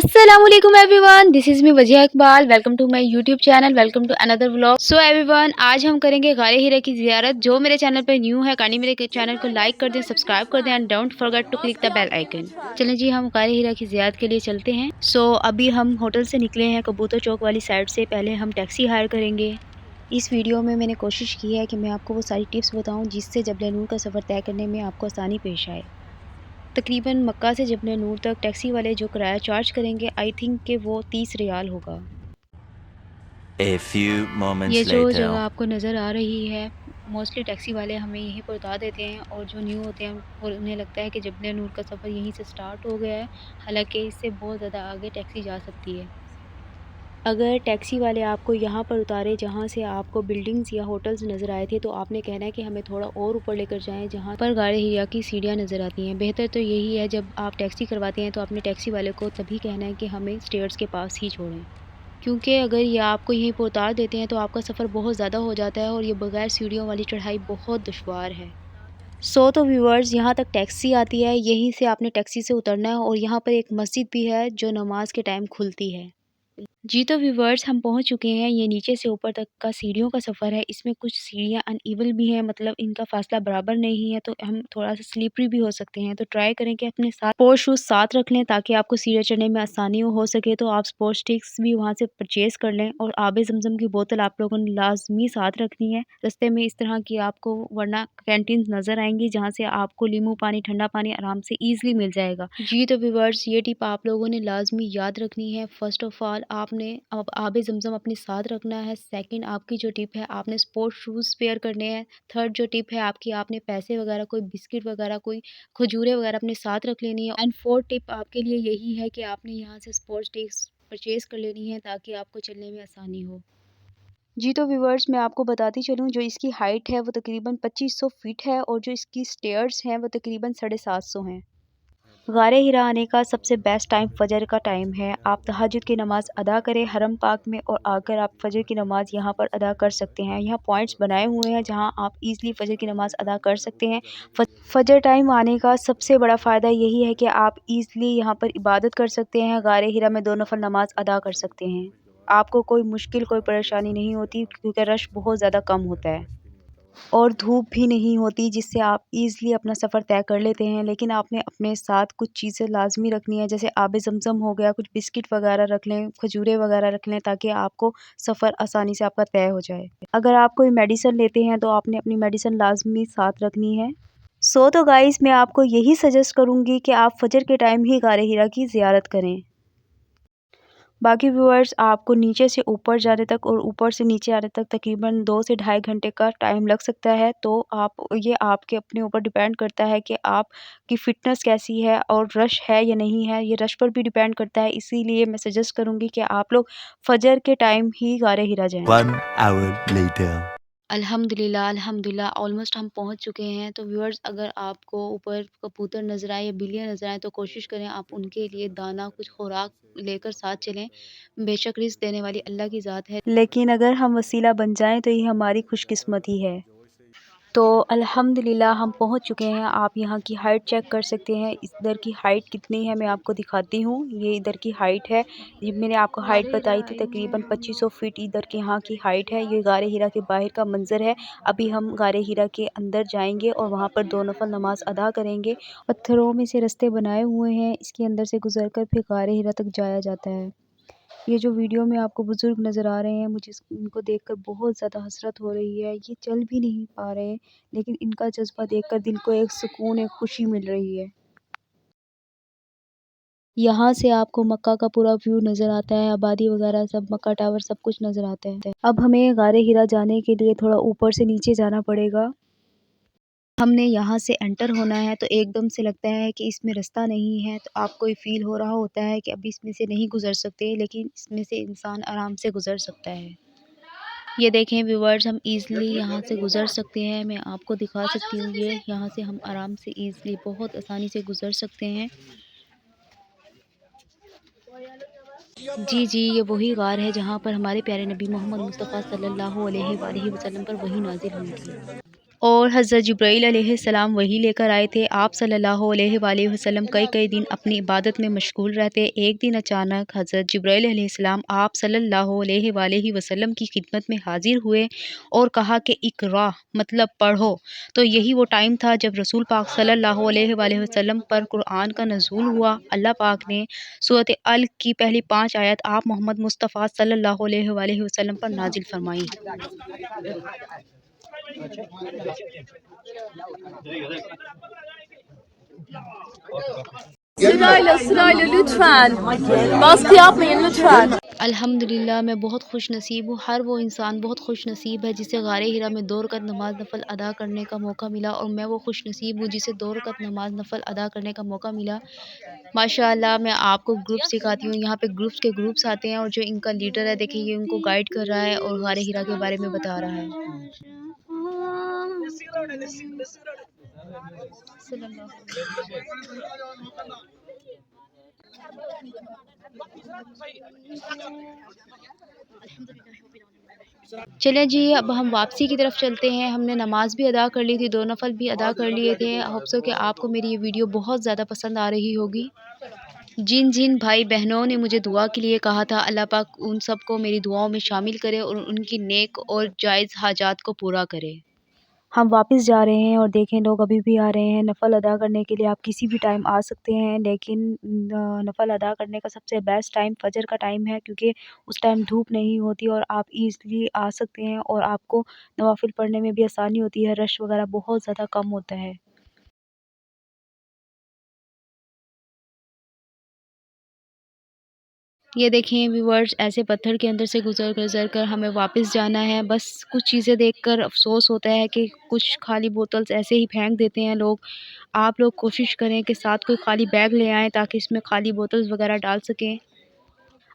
Assalamualaikum everyone, this is me Wajiya Iqbal. Welcome to my YouTube channel, welcome to another vlog. So everyone, आज हम करेंगे गारे हीरा की ज़ियारत। जो मेरे चैनल पे न्यू है, काइंडली मेरे चैनल को लाइक कर दें, सब्सक्राइब कर दें and don't forget to click the bell icon. चलें जी, हम गारे हीरा की ज़ियारत के लिए चलते हैं। सो अभी हम होटल से निकले हैं कबूतर चौक वाली साइड से। पहले हम टैक्सी हायर करेंगे। इस वीडियो में मैंने कोशिश की है कि मैं आपको वो सारी टिप्स बताऊं जिससे जबल नूर का सफ़र तय करने में आपको आसानी पेश आए। तकरीबन मक्का से जबल नूर तक टैक्सी वाले जो किराया चार्ज करेंगे, आई थिंक कि वो 30 रियाल होगा। A few ये moments जो later. जगह आपको नज़र आ रही है, मोस्टली टैक्सी वाले हमें यहीं पर उतार देते हैं और जो न्यू होते हैं और उन्हें लगता है कि जबल नूर का सफ़र यहीं से स्टार्ट हो गया है, हालांकि इससे बहुत ज़्यादा आगे टैक्सी जा सकती है। अगर टैक्सी वाले आपको यहाँ पर उतारे जहाँ से आपको बिल्डिंग्स या होटल्स नज़र आए थे, तो आपने कहना है कि हमें थोड़ा और ऊपर लेकर जाएं जहाँ पर गारे हिरा की सीढ़ियाँ नज़र आती हैं। बेहतर तो यही है, जब आप टैक्सी करवाते हैं तो अपने टैक्सी वाले को तभी कहना है कि हमें स्टेयर्स के पास ही छोड़ें, क्योंकि अगर ये आपको यहीं पर उतार देते हैं तो आपका सफ़र बहुत ज़्यादा हो जाता है और ये बगैर सीढ़ियों वाली चढ़ाई बहुत दुश्वार है। तो व्यूअर्स, यहाँ तक टैक्सी आती है, यहीं से आपने टैक्सी से उतरना है और यहाँ पर एक मस्जिद भी है जो नमाज के टाइम खुलती है। जी तो व्यूवर्स, हम पहुंच चुके हैं। ये नीचे से ऊपर तक का सीढ़ियों का सफ़र है। इसमें कुछ सीढ़ियाँ अनइवन भी हैं, मतलब इनका फासला बराबर नहीं है, तो हम थोड़ा सा स्लिपरी भी हो सकते हैं। तो ट्राई करें कि अपने साथ स्पोर्ट्स शूज़ साथ रख लें ताकि आपको सीढ़ियाँ चढ़ने में आसानी हो सके। तो आप स्पोर्ट्स स्टिक्स भी वहाँ से परचेज़ कर लें और आबे ज़मज़म की बोतल आप लोगों ने लाजमी साथ रखनी है। रास्ते में इस तरह की आपको वरना कैंटीन नज़र आएंगी जहाँ से आपको नींबू पानी, ठंडा पानी आराम से ईजिली मिल जाएगा। जी तो व्यूवर्स, ये टिप आप लोगों ने लाजमी याद रखनी है। फर्स्ट ऑफ ऑल आपने अब आबे ज़मज़म अपने साथ रखना है। सेकंड, आपकी जो टिप है, आपने स्पोर्ट्स शूज़ पेयर करने हैं। थर्ड जो टिप है आपकी, आपने पैसे वगैरह, कोई बिस्किट वगैरह, कोई खजूरें वगैरह अपने साथ रख लेनी है। एंड फोर्थ टिप आपके लिए यही है कि आपने यहाँ से स्पोर्ट्स स्टिक्स परचेज़ कर लेनी है ताकि आपको चलने में आसानी हो। जी तो व्यूवर्स, मैं आपको बताती चलूँ, जो इसकी हाइट है वो तकरीबन 2500 फीट है और जो इसकी स्टेयर्स हैं वो तकरीबन 750 हैं। गारे हिरा आने का सबसे बेस्ट टाइम फ़जर का टाइम है। आप तहज्जुद की नमाज़ अदा करें हरम पाक में और आकर आप फ़जर की नमाज़ यहाँ पर अदा कर सकते हैं। यहाँ पॉइंट्स बनाए हुए हैं जहाँ आप ईज़िली फ़जर की नमाज़ अदा कर सकते हैं। फ़जर टाइम आने का सबसे बड़ा फ़ायदा यही है कि आप ईज़िली यहाँ पर इबादत कर सकते हैं। गारे हिरा में 2 नफ़ल नमाज़ अदा कर सकते हैं। आपको कोई मुश्किल, कोई परेशानी नहीं होती क्योंकि रश बहुत ज़्यादा कम होता है और धूप भी नहीं होती, जिससे आप ईज़िली अपना सफ़र तय कर लेते हैं। लेकिन आपने अपने साथ कुछ चीज़ें लाज़मी रखनी है, जैसे आबे ज़मज़म हो गया, कुछ बिस्किट वगैरह रख लें, खजूरें वगैरह रख लें ताकि आपको सफ़र आसानी से आपका तय हो जाए। अगर आप कोई मेडिसिन लेते हैं तो आपने अपनी मेडिसिन लाज़मी साथ रखनी है। तो गाइस, मैं आपको यही सजेस्ट करूँगी कि आप फ़जर के टाइम ही गारे हिरा की ज़ियारत करें। बाकी व्यूअर्स, आपको नीचे से ऊपर जाने तक और ऊपर से नीचे आने तक तकरीबन 2 से ढाई घंटे का टाइम लग सकता है। तो ये आपके अपने ऊपर डिपेंड करता है कि आपकी फ़िटनेस कैसी है और रश है या नहीं है, ये रश पर भी डिपेंड करता है। इसीलिए मैं सजेस्ट करूँगी कि आप लोग फ़जर के टाइम ही गारे हिरा जाएँ। 1 hour later. अल्हम्दुलिल्लाह, अल्हम्दुलिल्लाह, ऑलमोस्ट हम पहुँच चुके हैं। तो व्यूअर्स, अगर आपको ऊपर कबूतर नज़र आए या बिल्लियाँ नज़र आएँ तो कोशिश करें आप उनके लिए दाना, कुछ खुराक लेकर साथ चलें। बेशक रिज़्क देने वाली अल्लाह की ज़ात है, लेकिन अगर हम वसीला बन जाएँ तो ये हमारी खुशकिस्मती है। तो अल्हम्दुलिल्लाह हम पहुंच चुके हैं। आप यहाँ की हाइट चेक कर सकते हैं। इधर की हाइट कितनी है मैं आपको दिखाती हूँ। ये इधर की हाइट है। ये मैंने आपको हाइट बताई थी, तकरीबन 2500 फीट इधर की यहाँ की हाइट है। ये गारे हीरा के बाहर का मंज़र है। अभी हम गारे हीरा के अंदर जाएंगे और वहाँ पर 2 नफल नमाज अदा करेंगे। पत्थरों में से रास्ते बनाए हुए हैं, इसके अंदर से गुजर कर फिर गारे हीरा तक जाया जाता है। ये जो वीडियो में आपको बुज़ुर्ग नज़र आ रहे हैं, मुझे इनको देखकर बहुत ज़्यादा हसरत हो रही है। ये चल भी नहीं पा रहे हैं, लेकिन इनका जज़्बा देखकर दिल को एक सुकून, एक खुशी मिल रही है। यहाँ से आपको मक्का का पूरा व्यू नज़र आता है, आबादी वगैरह सब, मक्का टावर सब कुछ नज़र आता है। अब हमें गारे हीरा जाने के लिए थोड़ा ऊपर से नीचे जाना पड़ेगा। हमने यहाँ से एंटर होना है तो एकदम से लगता है कि इसमें रास्ता नहीं है, तो आपको ये फ़ील हो रहा होता है कि अभी इसमें से नहीं गुज़र सकते, लेकिन इसमें से इंसान आराम से गुज़र सकता है। ये देखें व्यूअर्स, हम इजीली यहाँ से गुज़र सकते हैं। मैं आपको दिखा सकती हूँ, ये यहाँ से हम आराम से इजीली बहुत आसानी से गुज़र सकते हैं। जी, ये वही गार है जहाँ पर हमारे प्यारे नबी मोहम्मद मुस्तफ़ा सल्लल्लाहु अलैहि वसल्लम पर वही नाज़िल हुई थी। और हज़रत जिब्राईल अलैहिस्सलाम वही लेकर आए थे। आप सल्लल्लाहु अलैहि वसल्लम कई-कई दिन अपनी इबादत में मशगूल रहते। एक दिन अचानक हज़रत जिब्राईल अलैहिस्सलाम आप सल्लल्लाहु अलैहि वसल्लम की खिदमत में हाज़िर हुए और कहा कि इक़रा मतलब पढ़ो। तो यही वो टाइम था जब रसूल पाक सल्लल्लाहु अलैहि वसल्लम पर कुरान का नुज़ूल हुआ। अल्लाह पाक ने सूरत अल की पहली 5 आयत आप मोहम्मद मुस्तफ़ा सल्लल्लाहु अलैहि वसल्लम पर नाज़िल फरमाई। Sırayla sırayla lütfen. Baskı yapmayın lütfen. अल्हम्दुलिल्लाह मैं बहुत खुश नसीब हूँ। हर वो इंसान बहुत खुश नसीब है जिसे गारे हिरा में 2 रकात नमाज़ नफ़ल अदा करने का मौका मिला और मैं वो खुश नसीब हूँ जिसे 2 रकात नमाज़ नफ़ल अदा करने का मौका मिला। माशाअल्लाह मैं आपको ग्रुप सिखाती हूँ। यहाँ पे ग्रुप्स के ग्रुप्स आते हैं और जो इनका लीडर है देखिए ये उनको गाइड कर रहा है और गारे हिरा के बारे में बता रहा है। चलें जी, अब हम वापसी की तरफ चलते हैं। हमने नमाज़ भी अदा कर ली थी, 2 नफ़ल भी अदा कर लिए थे। होप सो कि आपको मेरी ये वीडियो बहुत ज़्यादा पसंद आ रही होगी। जिन भाई-बहनों ने मुझे दुआ के लिए कहा था, अल्लाह पाक उन सबको मेरी दुआओं में शामिल करे और उनकी नेक और जायज़ हाजात को पूरा करे। हम वापस जा रहे हैं और देखें लोग अभी भी आ रहे हैं नफ़ल अदा करने के लिए। आप किसी भी टाइम आ सकते हैं लेकिन नफ़ल अदा करने का सबसे बेस्ट टाइम फ़जर का टाइम है क्योंकि उस टाइम धूप नहीं होती और आप ईज़िली आ सकते हैं और आपको नवाफ़िल पढ़ने में भी आसानी होती है, रश वग़ैरह बहुत ज़्यादा कम होता है। ये देखें व्यूअर्स ऐसे पत्थर के अंदर से गुज़र कर हमें वापस जाना है। बस कुछ चीज़ें देखकर अफ़सोस होता है कि कुछ खाली बोतल्स ऐसे ही फेंक देते हैं लोग। आप लोग कोशिश करें कि साथ कोई खाली बैग ले आएँ ताकि इसमें खाली बोतल्स वग़ैरह डाल सकें।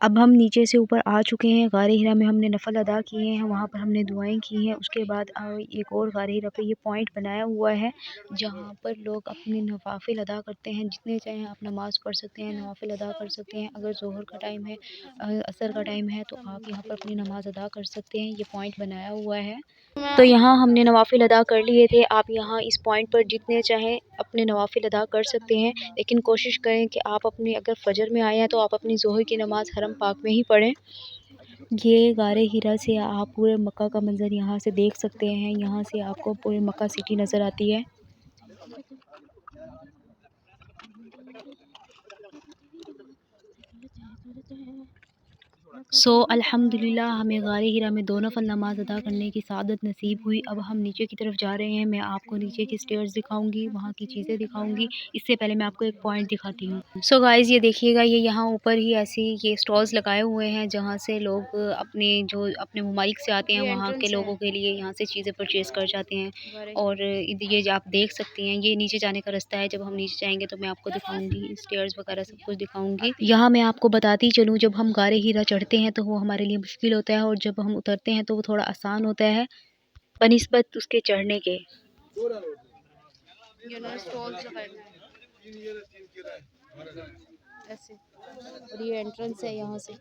अब हम नीचे से ऊपर आ चुके हैं। गारे हिरा में हमने नफ़ल अदा किए हैं, वहाँ पर हमने दुआएँ की हैं। उसके बाद एक और गारे हिरा पे ये पॉइंट बनाया हुआ है, जहाँ पर लोग अपने नवाफ़िल अदा करते हैं। जितने चाहें आप नमाज़ पढ़ सकते हैं, नवाफ़िल अदा कर सकते हैं। अगर ज़ोहर का टाइम है असर का टाइम है, तो आप यहाँ पर अपनी नमाज़ अदा कर सकते हैं। ये पॉइंट बनाया हुआ है। तो यहाँ हमने नवाफ़िल अदा कर लिए थे। आप यहाँ इस पॉइंट पर जितने चाहें अपने नवाफ़िल अदा कर सकते हैं, लेकिन कोशिश करें कि आप अपनी अगर फ़जर में आए हैं तो आप अपनी ज़ोहर की नमाज़ हरम पाक में ही पढ़ें। ये गारे हिरा से आप पूरे मक्का का मंज़र यहाँ से देख सकते हैं। यहाँ से आपको पूरे मक्का सिटी नज़र आती है। अल्हम्दुलिल्लाह हमें गारे हिरा में 2 नफ़ल नमाज़ अदा करने की सआदत नसीब हुई। अब हम नीचे की तरफ जा रहे हैं। मैं आपको नीचे की स्टेयर्स दिखाऊँगी, वहाँ की चीज़ें दिखाऊँगी। इससे पहले मैं आपको एक पॉइंट दिखाती हूँ। गाइज़ ये देखिएगा ये यहाँ ऊपर ही ऐसे ये स्टॉल्स लगाए हुए हैं जहाँ से लोग अपने ममालिक से आते हैं वहाँ के लोगों के लिए यहाँ से चीज़ें परचेज़ कर जाते हैं। और ये जो आप देख सकती हैं ये नीचे जाने का रास्ता है। जब हम नीचे जाएँगे तो मैं आपको दिखाऊँगी स्टेयर्स वगैरह सब कुछ दिखाऊँगी। यहाँ मैं आपको बताती चलूँ जब हम गारे हिरा चढ़ते हैं तो वो हमारे लिए मुश्किल होता है और जब हम उतरते हैं तो वो थोड़ा आसान होता है बनिस्बत उसके चढ़ने के। ऐसे और ये एंट्रेंस है यहाँ से।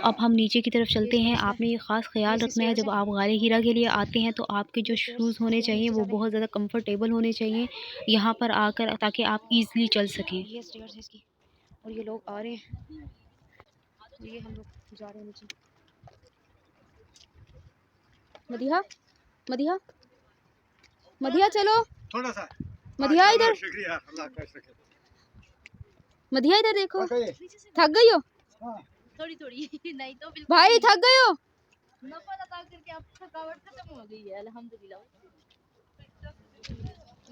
अब हम नीचे की तरफ चलते हैं। आपने ये ख़ास ख़्याल रखना है जब आप गारे हिरा के लिए आते हैं तो आपके जो शूज़ होने चाहिए वो बहुत ज़्यादा कंफर्टेबल होने चाहिए यहाँ पर आकर ताकि आप ईज़िली चल सकें। ये स्टेयर्स है इसकी और ये लोग आ रहे हैं और ये हम लोग जा रहे हैं नीचे। मदिहा मदिहा मदिहा चलो थोड़ा सा मदिहा इधर शुक्रिया अल्लाह का शुक्र। मदिहा इधर देखो थक गई हो थोड़ी थोड़ी नहीं तो बिल्कुल भाई थक गए हो नफल अदा करके आप थकावट खत्म हो गई है अल्हम्दुलिल्लाह।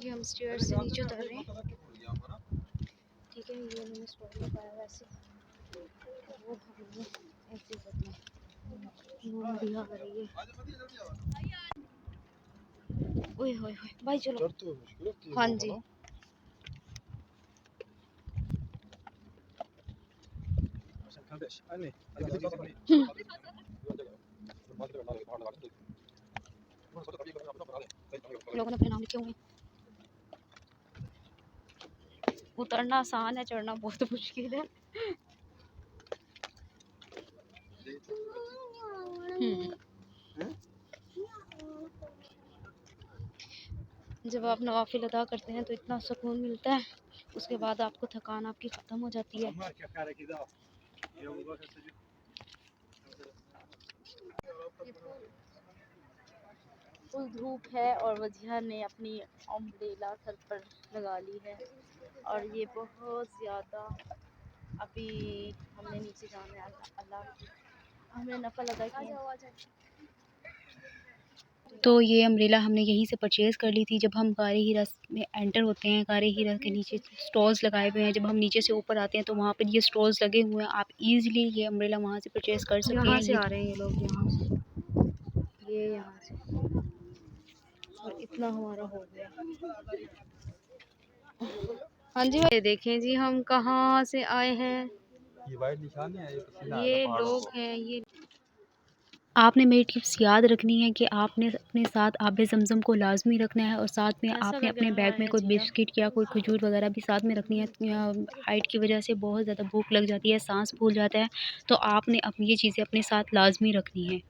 ये हम स्टेयर्स से नीचे उतर रहे हैं। ठीक है ये मैंने स्टॉल लगाया वैसे वो हमें ऐसे करना है वो मदिहा आ रही है। ओए होए होए भाई चलो हाँ जी लोगों ने अपने नाम लिखे हुए हैं। उतरना आसान है, चढ़ना बहुत मुश्किल है। जब आप नवाफिल अदा करते हैं तो इतना सुकून मिलता है, उसके बाद आपको थकान आपकी ख़त्म हो जाती है। फुल धूप है और वजिया ने अपनी अम्ब्रेला सर पर लगा ली है और ये बहुत ज़्यादा अभी हमने नीचे जाना है। अल्लाह हमने नफल अदा किया। तो ये अम्ब्रेला हमने यहीं से परचेज़ कर ली थी। जब हम गारे हीरा में एंटर होते हैं, गारे हीरा के नीचे स्टॉल्स लगाए हुए हैं। जब हम नीचे से ऊपर आते हैं तो वहाँ पर ये स्टॉल्स लगे हुए हैं। आप ईज़िली ये अम्ब्रेला वहाँ से परचेज़ कर सकते हैं। यहाँ से आ रहे हैं ये लोग, यहाँ से, ये यहाँ से, और इतना हमारा हो गया। हाँ जी भाई, देखें जी हम कहाँ से आए हैं। ये वाइट निशान है, ये लोग हैं। ये आपने मेरी टिप्स याद रखनी है कि आपने अपने साथ आबे ज़मज़म को लाज़मी रखना है और साथ में आपने अपने बैग में कोई बिस्किट या कोई खजूर वगैरह भी साथ में रखनी है। हाइट की वजह से बहुत ज़्यादा भूख लग जाती है, सांस फूल जाता है, तो आपने अपनी ये चीज़ें अपने साथ लाज़मी रखनी है।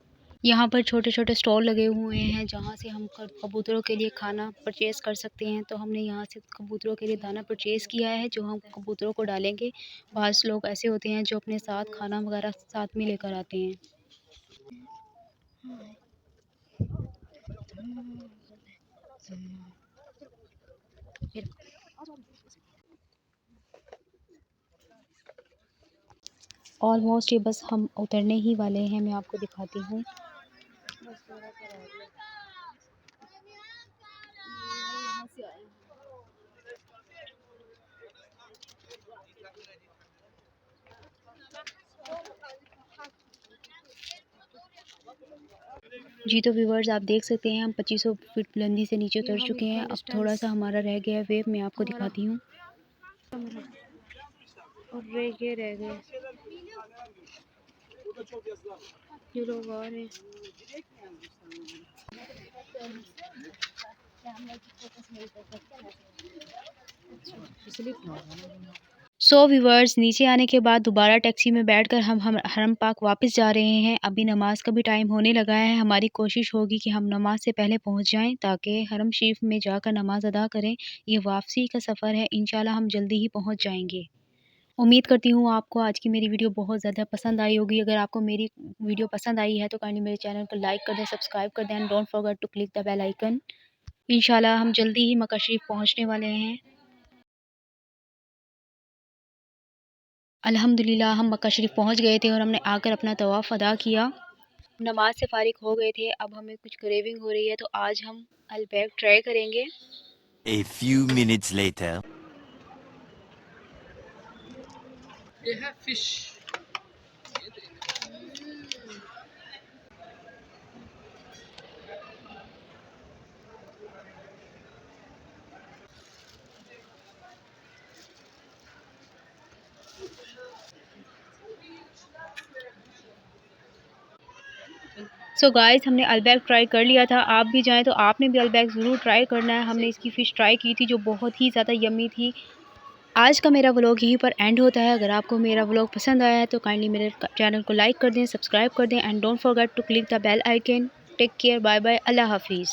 यहाँ पर छोटे-छोटे स्टॉल लगे हुए हैं जहाँ से हम कबूतरों के लिए खाना परचेज़ कर सकते हैं। तो हमने यहाँ से कबूतरों के लिए दाना परचेज़ किया है जो हम कबूतरों को डालेंगे। बाज़ लोग ऐसे होते हैं जो अपने साथ खाना वगैरह साथ में लेकर आते हैं। ऑलमोस्ट ये बस हम उतरने ही वाले हैं, मैं आपको दिखाती हूँ। जी तो व्यूअर्स, आप देख सकते हैं हम 2500 फीट बुलंदी से नीचे उतर चुके हैं। अब थोड़ा सा हमारा रह गया है वेव, मैं आपको दिखाती हूँ। और ये रह गए, ये लोग आ रहे हैं। सो व्यूअर्स, नीचे आने के बाद दोबारा टैक्सी में बैठकर हम हरम पाक वापस जा रहे हैं। अभी नमाज का भी टाइम होने लगा है। हमारी कोशिश होगी कि हम नमाज से पहले पहुंच जाएं ताकि हरम शरीफ में जाकर नमाज अदा करें। ये वापसी का सफ़र है, इंशाल्लाह हम जल्दी ही पहुंच जाएंगे। उम्मीद करती हूँ आपको आज की मेरी वीडियो बहुत ज़्यादा पसंद आई होगी। अगर आपको मेरी वीडियो पसंद आई है तो काइंडली मेरे चैनल को लाइक कर दें, सब्सक्राइब कर दें and don't forget to click the bell icon. इंशाल्लाह हम जल्दी ही मक्का शरीफ पहुँचने वाले हैं। अल्हम्दुलिल्लाह हम मक्का शरीफ पहुँच गए थे और हमने आकर अपना तवाफ़ अदा किया। नमाज से फ़ारिग हो गए थे, अब हमें कुछ क्रेविंग हो रही है तो आज हम अल्बैक ट्राई करेंगे। A few minutes later. ये है फिश। सो गाइस, हमने अल्बैक ट्राई कर लिया था। आप भी जाएँ तो आपने भी अल्बैक ज़रूर ट्राई करना है। हमने इसकी फ़िश ट्राई की थी जो बहुत ही ज़्यादा यम्मी थी। आज का मेरा व्लॉग यहीं पर एंड होता है। अगर आपको मेरा व्लॉग पसंद आया है तो काइंडली मेरे चैनल को लाइक कर दें, सब्सक्राइब कर दें and don't forget to click the bell icon. Take care, bye bye, अल्लाह हाफ़िज़।